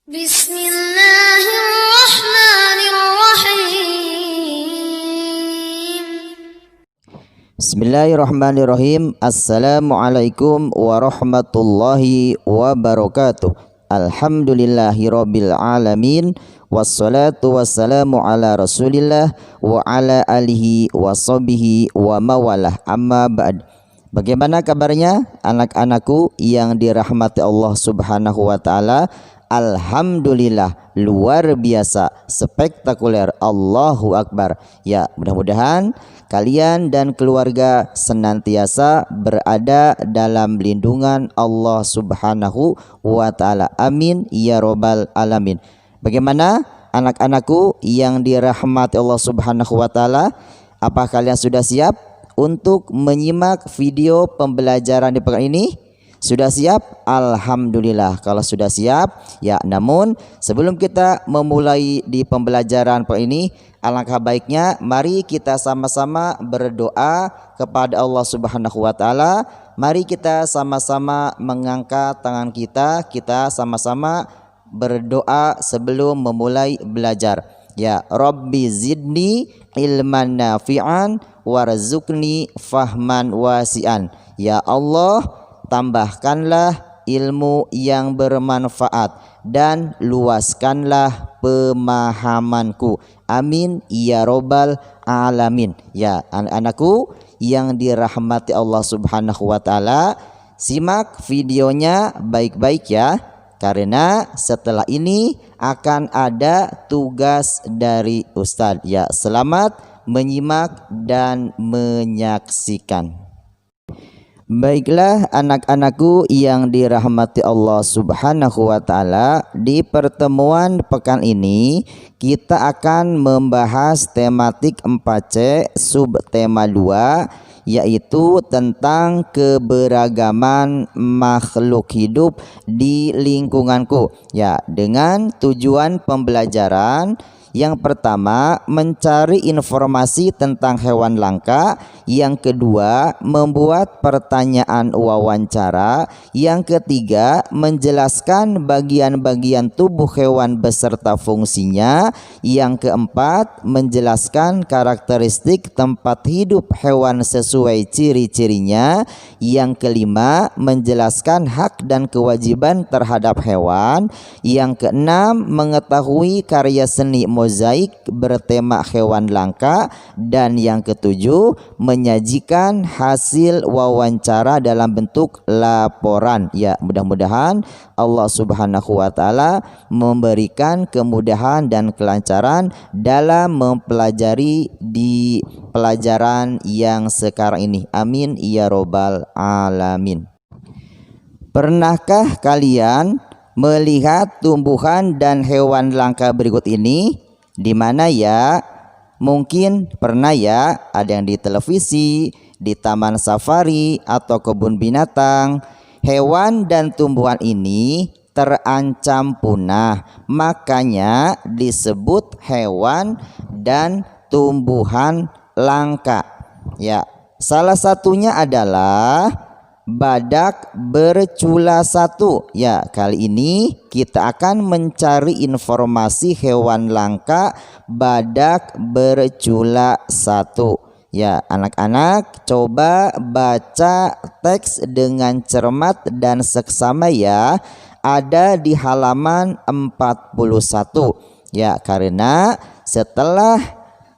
Bismillahirrahmanirrahim. Bismillahirrahmanirrahim. Assalamualaikum warahmatullahi wabarakatuh. Alhamdulillahirabbil alamin. Wassalatu wassalamu ala Rasulillah wa ala alihi washabihi wa mawalah. Amma ba'd. Bagaimana kabarnya anak-anakku yang dirahmati Allah Subhanahu wa taala? Alhamdulillah, luar biasa, spektakuler, Allahu Akbar. Ya, mudah-mudahan kalian dan keluarga senantiasa berada dalam lindungan Allah Subhanahu wa taala. Amin ya robbal alamin. Bagaimana anak-anakku yang dirahmati Allah Subhanahu wa taala? Apa kalian sudah siap untuk menyimak video pembelajaran di pekan ini? Sudah siap? Alhamdulillah. Kalau sudah siap, ya, namun sebelum kita memulai di pembelajaran pekan ini, alangkah baiknya mari kita sama-sama berdoa kepada Allah Subhanahu wa taala. Mari kita sama-sama mengangkat tangan kita sama-sama berdoa sebelum memulai belajar. Ya, Rabbi zidni ilman nafi'an warzuqni fahman wasi'an. Ya Allah, tambahkanlah ilmu yang bermanfaat dan luaskanlah pemahamanku. Amin ya robbal alamin. Ya, anak-anakku yang dirahmati Allah Subhanahu wa taala, simak videonya baik-baik ya, karena setelah ini akan ada tugas dari Ustadz. Ya, selamat menyimak dan menyaksikan. Baiklah anak-anakku yang dirahmati Allah Subhanahu wa taala, di pertemuan pekan ini kita akan membahas tematik 4C subtema 2, yaitu tentang keberagaman makhluk hidup di lingkunganku. Ya, dengan tujuan pembelajaran yang pertama, mencari informasi tentang hewan langka. Yang kedua, membuat pertanyaan wawancara. Yang ketiga, menjelaskan bagian-bagian tubuh hewan beserta fungsinya. Yang keempat, menjelaskan karakteristik tempat hidup hewan sesuai ciri-cirinya. Yang kelima, menjelaskan hak dan kewajiban terhadap hewan. Yang keenam, mengetahui karya seni mozaik bertema hewan langka. Dan yang ketujuh, menyajikan hasil wawancara dalam bentuk laporan. Ya, mudah-mudahan Allah Subhanahu wa taala memberikan kemudahan dan kelancaran dalam mempelajari di pelajaran yang sekarang ini. Amin ya robbal alamin. Pernahkah kalian melihat tumbuhan dan hewan langka berikut ini? Di mana ya? Mungkin pernah ya, ada yang di televisi, di taman safari atau kebun binatang. Hewan dan tumbuhan ini terancam punah, makanya disebut hewan dan tumbuhan langka. Ya, salah satunya adalah badak bercula 1. Ya, kali ini kita akan mencari informasi hewan langka badak bercula 1. Ya, anak-anak coba baca teks dengan cermat dan seksama ya. Ada di halaman 41. Ya, karena setelah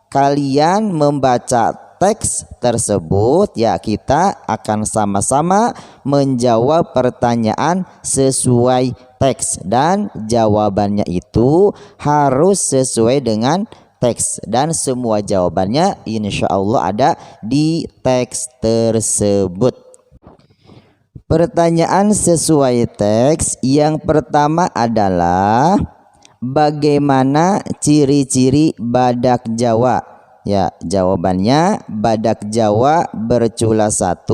kalian membaca teks tersebut, ya, kita akan sama-sama menjawab pertanyaan sesuai teks, dan jawabannya itu harus sesuai dengan teks, dan semua jawabannya insya Allah ada di teks tersebut. Pertanyaan sesuai teks yang pertama adalah, bagaimana ciri-ciri badak Jawa? Ya, jawabannya badak Jawa bercula 1,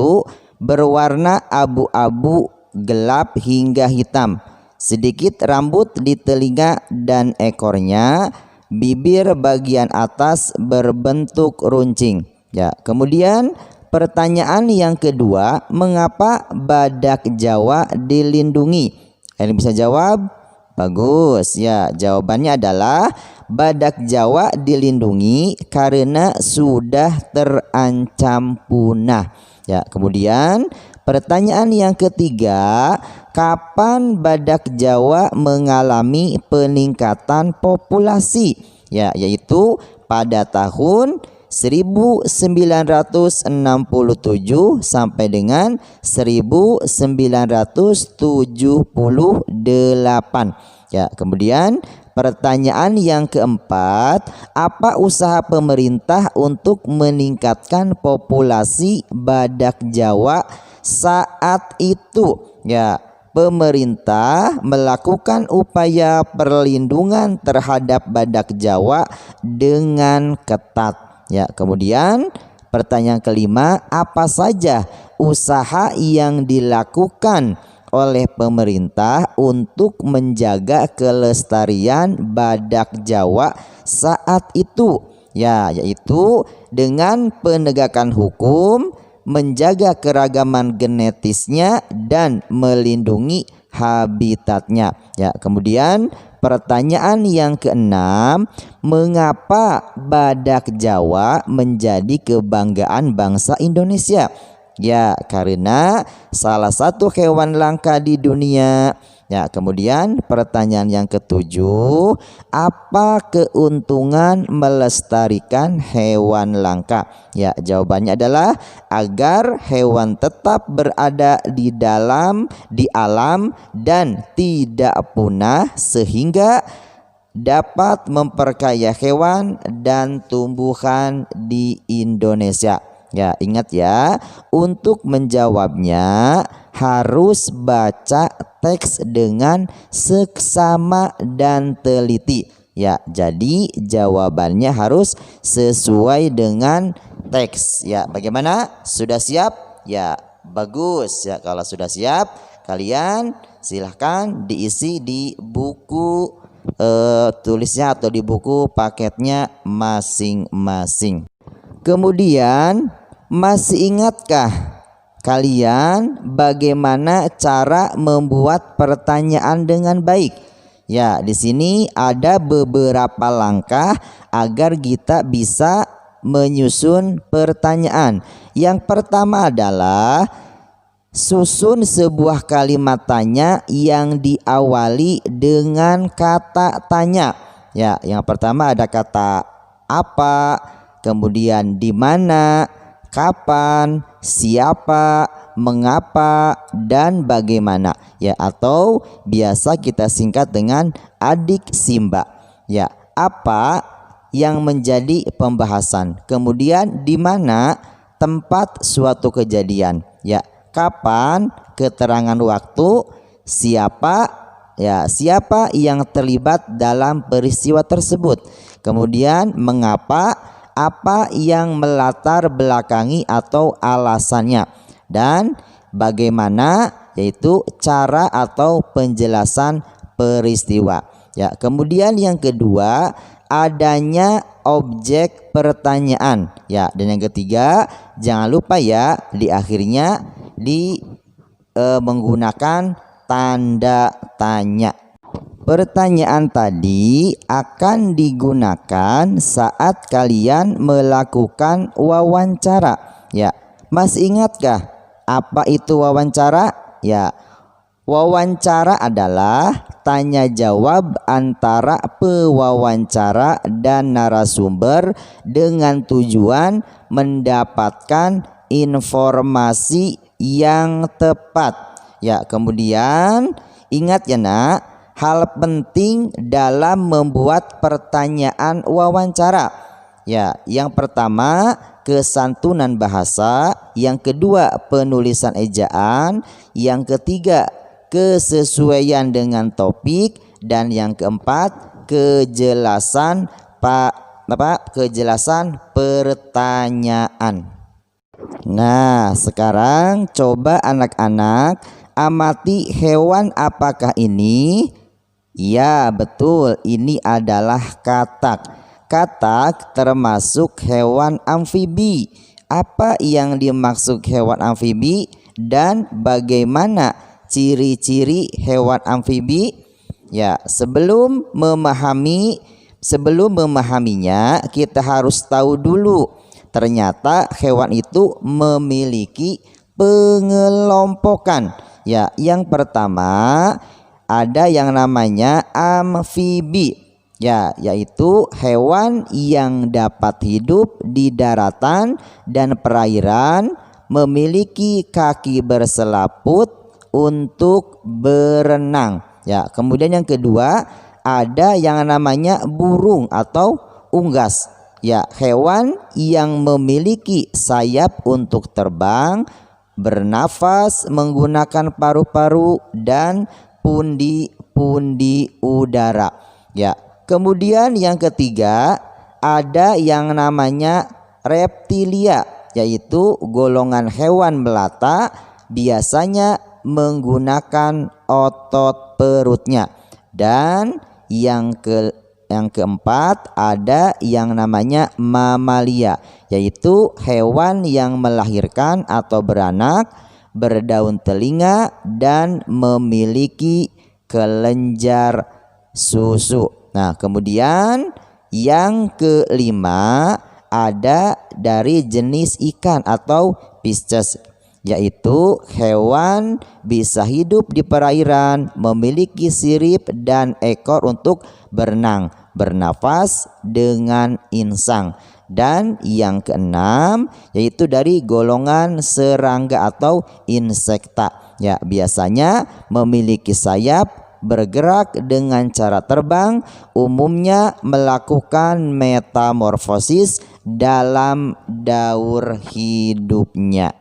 berwarna abu-abu gelap hingga hitam, sedikit rambut di telinga dan ekornya, bibir bagian atas berbentuk runcing. Ya, kemudian pertanyaan yang kedua, mengapa badak Jawa dilindungi? Kalian bisa jawab, Bagus ya, jawabannya adalah badak Jawa dilindungi karena sudah terancam punah. Ya, kemudian pertanyaan yang ketiga, kapan badak Jawa mengalami peningkatan populasi? Ya, yaitu pada tahun 1967 sampai dengan 1978. Ya, kemudian pertanyaan yang keempat, apa usaha pemerintah untuk meningkatkan populasi badak Jawa saat itu? Ya, pemerintah melakukan upaya perlindungan terhadap badak Jawa dengan ketat. Ya, kemudian pertanyaan kelima, apa saja usaha yang dilakukan oleh pemerintah untuk menjaga kelestarian badak Jawa saat itu? Ya, yaitu dengan penegakan hukum, menjaga keragaman genetisnya dan melindungi habitatnya. Ya, kemudian pertanyaan yang keenam, mengapa badak Jawa menjadi kebanggaan bangsa Indonesia? Ya, karena salah satu hewan langka di dunia. Ya, kemudian pertanyaan yang ketujuh, apa keuntungan melestarikan hewan langka? Ya, jawabannya adalah agar hewan tetap berada di alam dan tidak punah, sehingga dapat memperkaya hewan dan tumbuhan di Indonesia. Ya, ingat ya, untuk menjawabnya harus baca teks dengan seksama dan teliti. Ya, jadi jawabannya harus sesuai dengan teks. Ya, bagaimana? Sudah siap? Ya, bagus. Ya, kalau sudah siap, kalian silahkan diisi di buku tulisnya atau di buku paketnya masing-masing. Kemudian, masih ingatkah kalian bagaimana cara membuat pertanyaan dengan baik? Ya, di sini ada beberapa langkah agar kita bisa menyusun pertanyaan. Yang pertama adalah susun sebuah kalimat tanya yang diawali dengan kata tanya. Ya, yang pertama ada kata apa, kemudian di mana, kapan, siapa, mengapa, dan bagaimana. Ya, atau biasa kita singkat dengan adik Simba. Ya, apa yang menjadi pembahasan, kemudian di mana tempat suatu kejadian. Ya, kapan keterangan waktu, siapa yang terlibat dalam peristiwa tersebut, kemudian mengapa, apa yang melatar belakangi atau alasannya, dan bagaimana, yaitu cara atau penjelasan peristiwa. Ya, kemudian yang kedua, adanya objek pertanyaan. Ya, dan yang ketiga, jangan lupa ya, di akhirnya menggunakan tanda tanya. Pertanyaan tadi akan digunakan saat kalian melakukan wawancara. Ya, masih ingatkah apa itu wawancara? Ya, wawancara adalah tanya jawab antara pewawancara dan narasumber dengan tujuan mendapatkan informasi yang tepat. Ya, kemudian ingat ya nak, hal penting dalam membuat pertanyaan wawancara. Ya, yang pertama kesantunan bahasa, yang kedua penulisan ejaan, yang ketiga kesesuaian dengan topik, dan yang keempat kejelasan pertanyaan. Nah, sekarang coba anak-anak amati hewan apakah ini? Ya, betul, ini adalah katak. Katak termasuk hewan amfibi. Apa yang dimaksud hewan amfibi dan bagaimana ciri-ciri hewan amfibi? Ya, sebelum memahaminya kita harus tahu dulu ternyata hewan itu memiliki pengelompokan. Ya, yang pertama ada yang namanya amfibi. Ya, yaitu hewan yang dapat hidup di daratan dan perairan, memiliki kaki berselaput untuk berenang. Ya, kemudian yang kedua ada yang namanya burung atau unggas. Ya, hewan yang memiliki sayap untuk terbang, bernafas menggunakan paru-paru dan pundi-pundi udara. Ya, kemudian yang ketiga ada yang namanya reptilia, yaitu golongan hewan melata, biasanya menggunakan otot perutnya. Dan yang keempat ada yang namanya mamalia, yaitu hewan yang melahirkan atau beranak, berdaun telinga dan memiliki kelenjar susu. Nah, kemudian yang kelima ada dari jenis ikan atau Pisces, yaitu hewan bisa hidup di perairan, memiliki sirip dan ekor untuk berenang, bernafas dengan insang. Dan yang keenam yaitu dari golongan serangga atau insekta. Ya, biasanya memiliki sayap, bergerak dengan cara terbang, umumnya melakukan metamorfosis dalam daur hidupnya.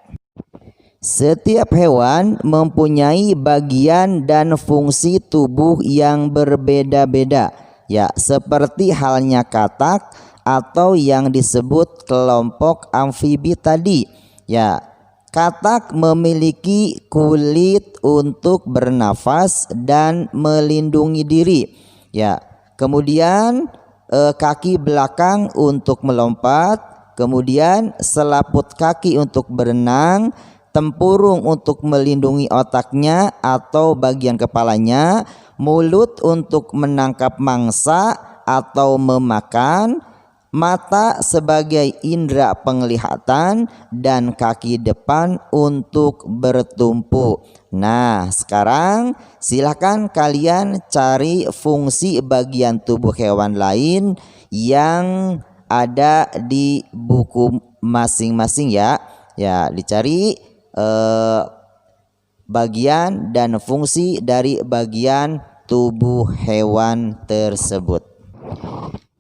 Setiap hewan mempunyai bagian dan fungsi tubuh yang berbeda-beda. Ya, seperti halnya katak atau yang disebut kelompok amfibi tadi. Ya, katak memiliki kulit untuk bernafas dan melindungi diri. Ya, kemudian kaki belakang untuk melompat, kemudian selaput kaki untuk berenang, tempurung untuk melindungi otaknya atau bagian kepalanya, mulut untuk menangkap mangsa atau memakan, mata sebagai indera penglihatan, dan kaki depan untuk bertumpu. Nah, sekarang silakan kalian cari fungsi bagian tubuh hewan lain yang ada di buku masing-masing ya. Ya, dicari bagian dan fungsi dari bagian tubuh hewan tersebut.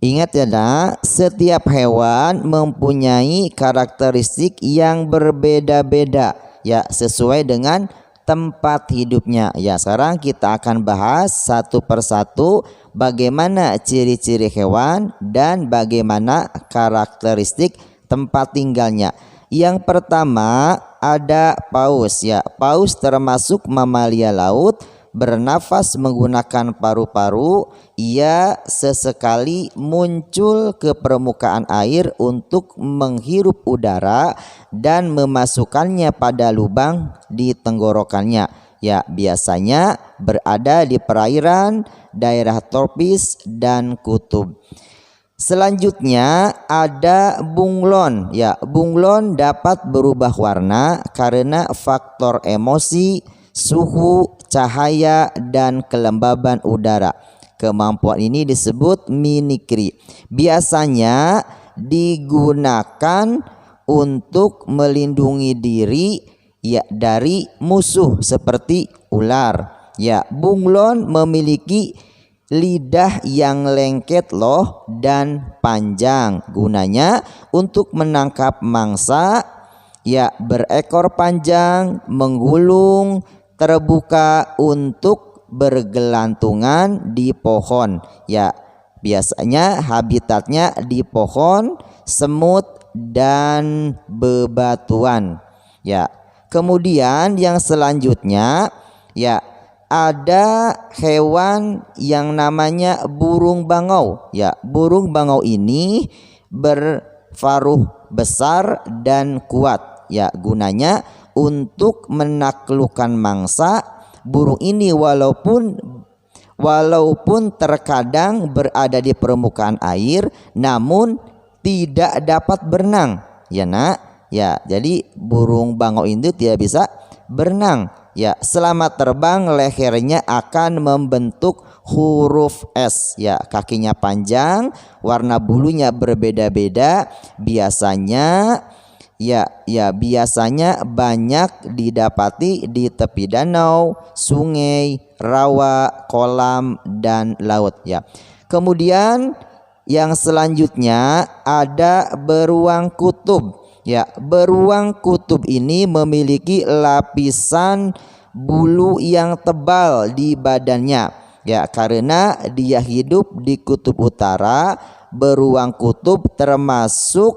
Ingat ya nak, setiap hewan mempunyai karakteristik yang berbeda-beda ya, sesuai dengan tempat hidupnya. Ya, sekarang kita akan bahas satu persatu bagaimana ciri-ciri hewan dan bagaimana karakteristik tempat tinggalnya. Yang pertama ada paus ya. Paus termasuk mamalia laut, bernafas menggunakan paru-paru. Ia sesekali muncul ke permukaan air untuk menghirup udara dan memasukkannya pada lubang di tenggorokannya. Ya, biasanya berada di perairan, daerah tropis dan kutub. Selanjutnya ada bunglon. Ya, bunglon dapat berubah warna karena faktor emosi, suhu, cahaya, dan kelembaban udara. Kemampuan ini disebut mimikri. Biasanya digunakan untuk melindungi diri ya dari musuh seperti ular. Ya, bunglon memiliki lidah yang lengket loh dan panjang, gunanya untuk menangkap mangsa. Ya, berekor panjang, menggulung, terbuka untuk bergelantungan di pohon. Ya, biasanya habitatnya di pohon, semut dan bebatuan. Ya, kemudian yang selanjutnya ya ada hewan yang namanya burung bangau. Ya, burung bangau ini berparuh besar dan kuat. Ya, gunanya untuk menaklukkan mangsa. Burung ini walaupun walaupun terkadang berada di permukaan air namun tidak dapat berenang. Ya nak, ya jadi burung bangau itu tidak bisa berenang. Ya, selama terbang lehernya akan membentuk huruf S. Ya, kakinya panjang, warna bulunya berbeda-beda. Biasanya biasanya banyak didapati di tepi danau, sungai, rawa, kolam dan laut ya. Kemudian yang selanjutnya ada beruang kutub. Ya, beruang kutub ini memiliki lapisan bulu yang tebal di badannya. Ya, karena dia hidup di kutub utara, beruang kutub termasuk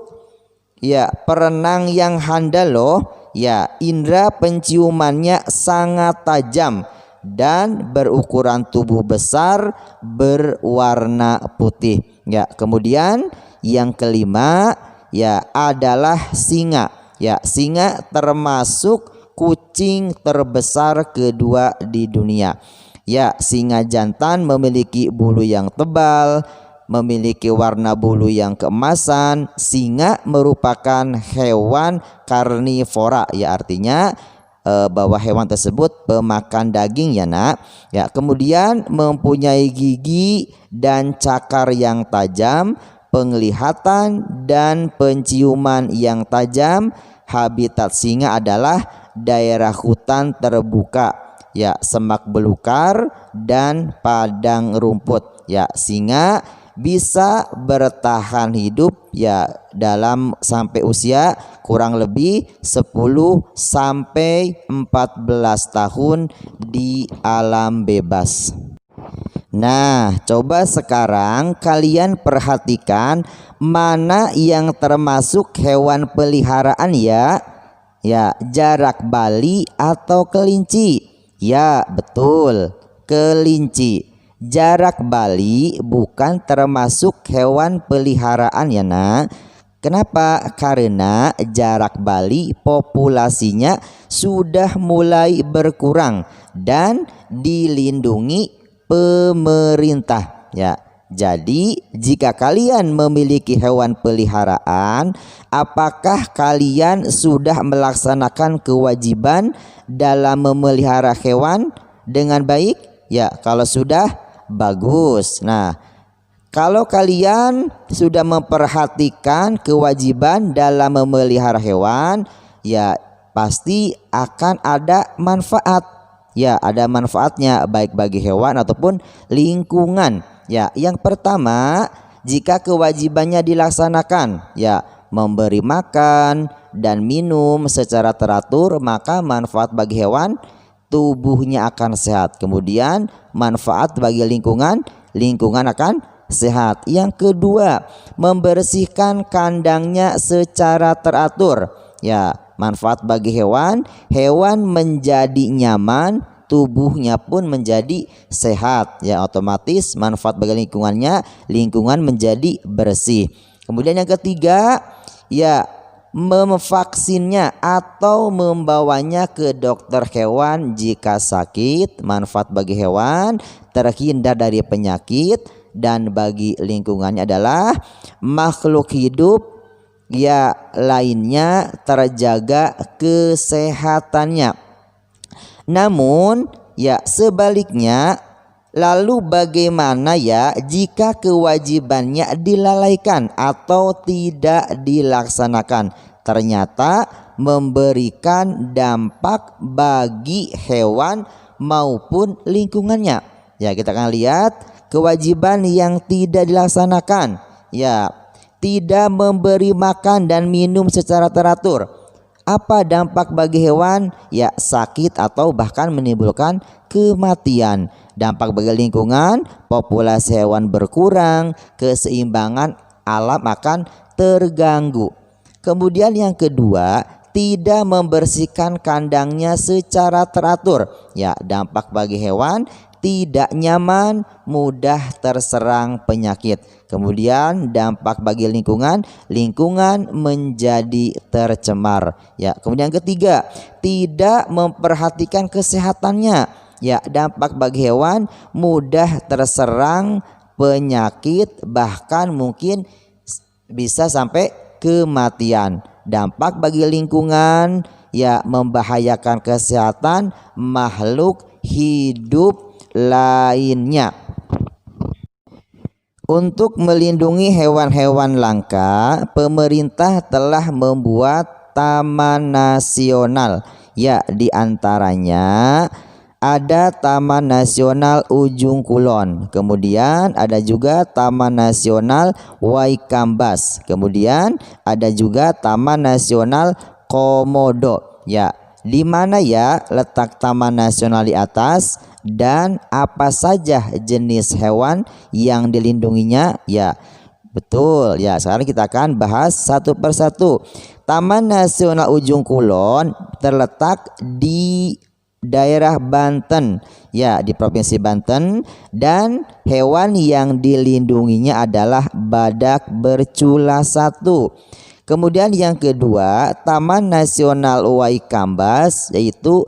ya perenang yang handal loh. Ya, indera penciumannya sangat tajam dan berukuran tubuh besar, berwarna putih. Ya, kemudian yang kelima ya adalah singa. Ya, singa termasuk kucing terbesar kedua di dunia. Ya, singa jantan memiliki bulu yang tebal, memiliki warna bulu yang keemasan. Singa merupakan hewan karnivora, ya artinya bahwa hewan tersebut pemakan daging ya nak. Ya, kemudian mempunyai gigi dan cakar yang tajam, penglihatan dan penciuman yang tajam. Habitat singa adalah daerah hutan terbuka, ya semak belukar dan padang rumput. Ya, singa bisa bertahan hidup ya dalam sampai usia kurang lebih 10 sampai 14 tahun di alam bebas. Nah, coba sekarang kalian perhatikan mana yang termasuk hewan peliharaan ya. Ya, jarak bali atau kelinci? Ya, betul, kelinci. Jarak bali bukan termasuk hewan peliharaan ya nak. Kenapa? Karena jarak bali populasinya sudah mulai berkurang dan dilindungi pemerintah ya. Jadi jika kalian memiliki hewan peliharaan, apakah kalian sudah melaksanakan kewajiban dalam memelihara hewan dengan baik? Ya, kalau sudah bagus. Nah, kalau kalian sudah memperhatikan kewajiban dalam memelihara hewan, ya pasti akan ada manfaat. Ya, ada manfaatnya baik bagi hewan ataupun lingkungan. Ya, yang pertama, jika kewajibannya dilaksanakan, ya memberi makan dan minum secara teratur, maka manfaat bagi hewan, tubuhnya akan sehat. Kemudian manfaat bagi lingkungan, lingkungan akan sehat. Yang kedua, membersihkan kandangnya secara teratur. Ya, manfaat bagi hewan, hewan menjadi nyaman, tubuhnya pun menjadi sehat. Ya, otomatis manfaat bagi lingkungannya, lingkungan menjadi bersih. Kemudian yang ketiga, ya memvaksinnya atau membawanya ke dokter hewan jika sakit. Manfaat bagi hewan, terhindar dari penyakit, dan bagi lingkungannya adalah makhluk hidup ya lainnya terjaga kesehatannya. Namun ya sebaliknya, lalu bagaimana ya jika kewajibannya dilalaikan atau tidak dilaksanakan? Ternyata memberikan dampak bagi hewan maupun lingkungannya. Ya, kita akan lihat kewajiban yang tidak dilaksanakan. Ya, tidak memberi makan dan minum secara teratur. Apa dampak bagi hewan? Ya, sakit atau bahkan menimbulkan kematian. Dampak bagi lingkungan, populasi hewan berkurang, keseimbangan alam akan terganggu. Kemudian yang kedua, tidak membersihkan kandangnya secara teratur. Ya, dampak bagi hewan, tidak nyaman, mudah terserang penyakit. Kemudian dampak bagi lingkungan, lingkungan menjadi tercemar. Ya, kemudian ketiga, tidak memperhatikan kesehatannya. Ya, dampak bagi hewan mudah terserang penyakit, bahkan mungkin bisa sampai kematian. Dampak bagi lingkungan, ya, membahayakan kesehatan makhluk hidup lainnya. Untuk melindungi hewan-hewan langka, pemerintah telah membuat taman nasional. Ya, diantaranya ada Taman Nasional Ujung Kulon, kemudian ada juga Taman Nasional Waikambas, kemudian ada juga Taman Nasional Komodo. Ya, di mana ya letak Taman Nasional di atas dan apa saja jenis hewan yang dilindunginya? Ya, betul. Ya, sekarang kita akan bahas satu persatu. Taman Nasional Ujung Kulon terletak di daerah Banten, ya, di Provinsi Banten, dan hewan yang dilindunginya adalah badak bercula 1. Kemudian yang kedua, Taman Nasional Waikambas, yaitu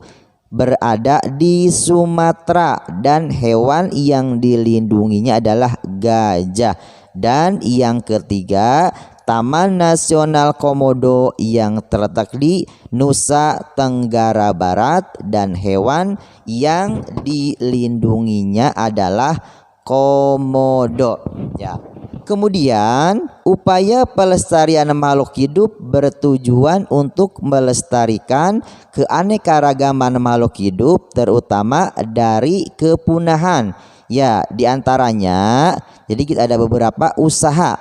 berada di Sumatera dan hewan yang dilindunginya adalah gajah. Dan yang ketiga, Taman Nasional Komodo yang terletak di Nusa Tenggara Barat dan hewan yang dilindunginya adalah komodo. Ya. Kemudian, upaya pelestarian makhluk hidup bertujuan untuk melestarikan keanekaragaman makhluk hidup terutama dari kepunahan. Ya, diantaranya, jadi kita ada beberapa usaha.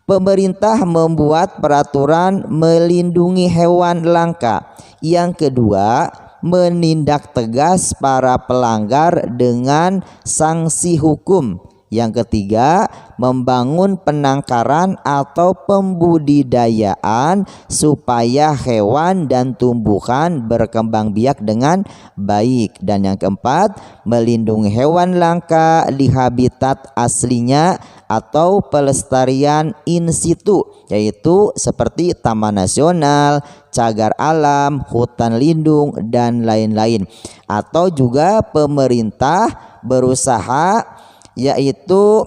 Pemerintah membuat peraturan melindungi hewan langka. Yang kedua, menindak tegas para pelanggar dengan sanksi hukum. Yang ketiga, membangun penangkaran atau pembudidayaan supaya hewan dan tumbuhan berkembang biak dengan baik. Dan yang keempat, melindungi hewan langka di habitat aslinya atau pelestarian in situ, yaitu seperti taman nasional, cagar alam, hutan lindung, dan lain-lain. Atau juga pemerintah berusaha yaitu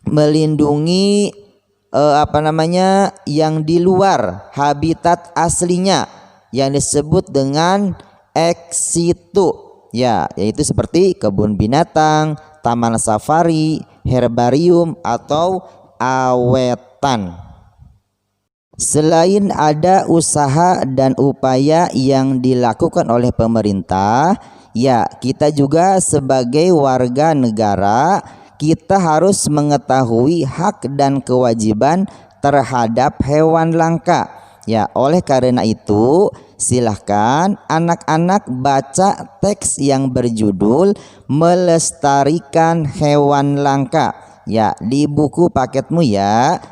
melindungi yang di luar habitat aslinya yang disebut dengan ex situ, ya, yaitu seperti kebun binatang, taman safari, herbarium, atau awetan. Selain ada usaha dan upaya yang dilakukan oleh pemerintah, ya, kita juga sebagai warga negara, kita harus mengetahui hak dan kewajiban terhadap hewan langka. Ya, oleh karena itu, silahkan anak-anak baca teks yang berjudul Melestarikan Hewan Langka, ya, di buku paketmu ya.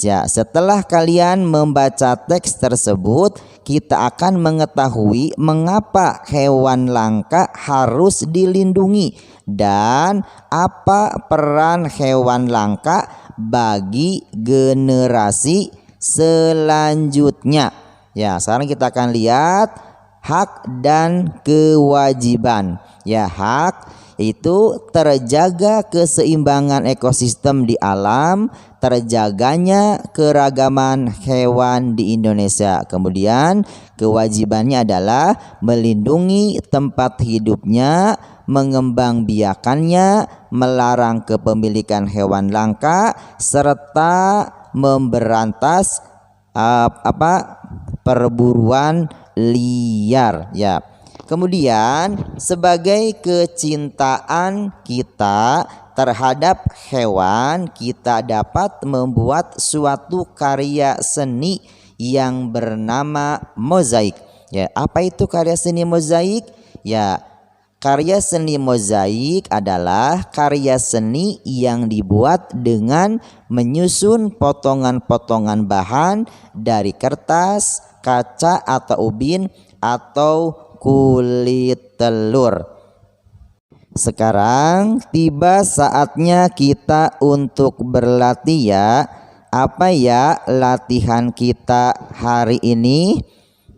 Ya, setelah kalian membaca teks tersebut, kita akan mengetahui mengapa hewan langka harus dilindungi dan apa peran hewan langka bagi generasi selanjutnya. Ya, sekarang kita akan lihat hak dan kewajiban. Ya, hak itu terjaga keseimbangan ekosistem di alam, terjaganya keragaman hewan di Indonesia. Kemudian kewajibannya adalah melindungi tempat hidupnya, mengembangbiakannya, melarang kepemilikan hewan langka, serta memberantas perburuan liar, ya. Kemudian sebagai kecintaan kita terhadap hewan, kita dapat membuat suatu karya seni yang bernama mozaik. Ya, apa itu karya seni mozaik? Ya, karya seni mozaik adalah karya seni yang dibuat dengan menyusun potongan-potongan bahan dari kertas, kaca atau ubin, atau kulit telur. Sekarang tiba saatnya kita untuk berlatih ya. Apa ya latihan kita hari ini?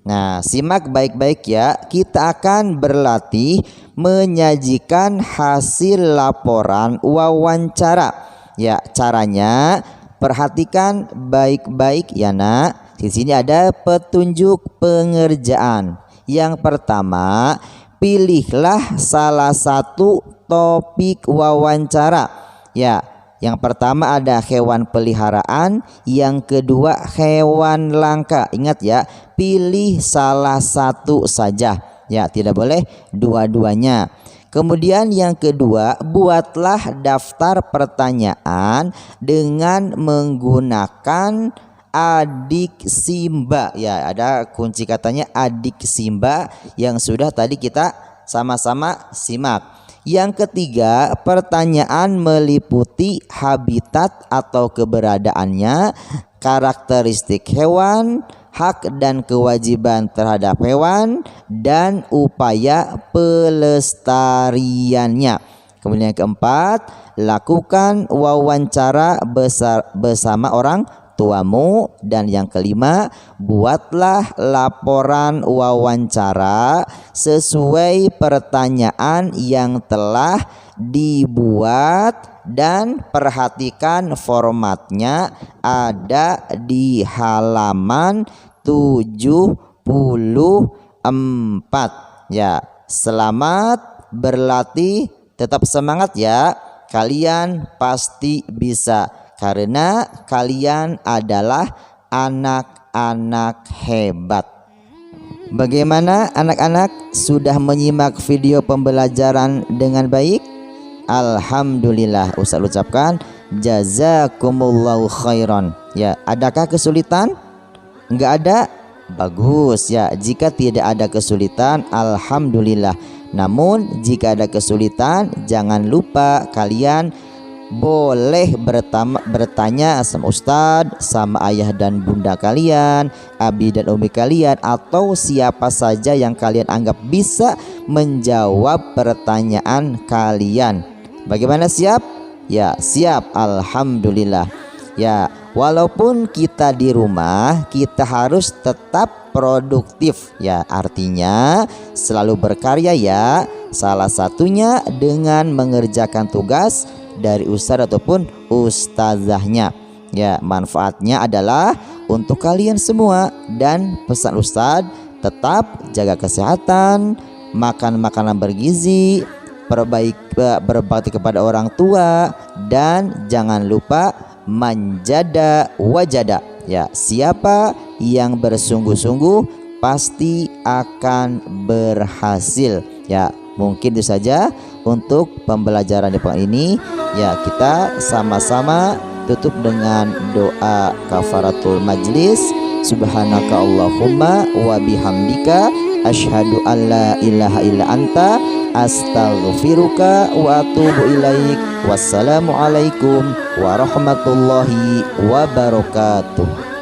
Nah, simak baik-baik ya. Kita akan berlatih menyajikan hasil laporan wawancara. Ya, caranya perhatikan baik-baik ya Nak. Di sini ada petunjuk pengerjaan. Yang pertama, pilihlah salah satu topik wawancara. Ya, yang pertama ada hewan peliharaan, yang kedua hewan langka. Ingat ya, pilih salah satu saja. Ya, tidak boleh dua-duanya. Kemudian yang kedua, buatlah daftar pertanyaan dengan menggunakan adik Simba. Ya, ada kunci katanya adik Simba yang sudah tadi kita sama-sama simak. Yang ketiga, pertanyaan meliputi habitat atau keberadaannya, karakteristik hewan, hak dan kewajiban terhadap hewan, dan upaya pelestariannya. Kemudian yang keempat, lakukan wawancara bersama orang tuamu. Dan yang kelima, buatlah laporan wawancara sesuai pertanyaan yang telah dibuat dan perhatikan formatnya, ada di halaman 74. Ya, selamat berlatih, tetap semangat ya. Kalian pasti bisa karena kalian adalah anak-anak hebat. Bagaimana anak-anak, sudah menyimak video pembelajaran dengan baik? Alhamdulillah, Ustaz ucapkan jazakumullahu khairan. Ya, adakah kesulitan? Enggak ada? Bagus ya. Jika tidak ada kesulitan, alhamdulillah. Namun jika ada kesulitan, jangan lupa kalian boleh bertanya sama Ustadz, sama ayah dan bunda kalian, abi dan umi kalian, atau siapa saja yang kalian anggap bisa menjawab pertanyaan kalian. Bagaimana, siap? Ya, siap. Alhamdulillah. Ya, walaupun kita di rumah, kita harus tetap produktif. Ya, artinya selalu berkarya ya. Salah satunya dengan mengerjakan tugas dari ustadz ataupun ustazahnya. Ya, manfaatnya adalah untuk kalian semua. Dan pesan ustadz, tetap jaga kesehatan, makan makanan bergizi, berbakti kepada orang tua, dan jangan lupa manjada wajada. Ya, siapa yang bersungguh-sungguh pasti akan berhasil. Ya, mungkin itu saja untuk pembelajaran di pagi ini. Ya, kita sama-sama tutup dengan doa kafaratul majlis. Subhanaka Allahumma wa bihamdika asyhadu an la ilaha illa anta astaghfiruka wa atubu ilaik. Wassalamualaikum warahmatullahi wabarakatuh.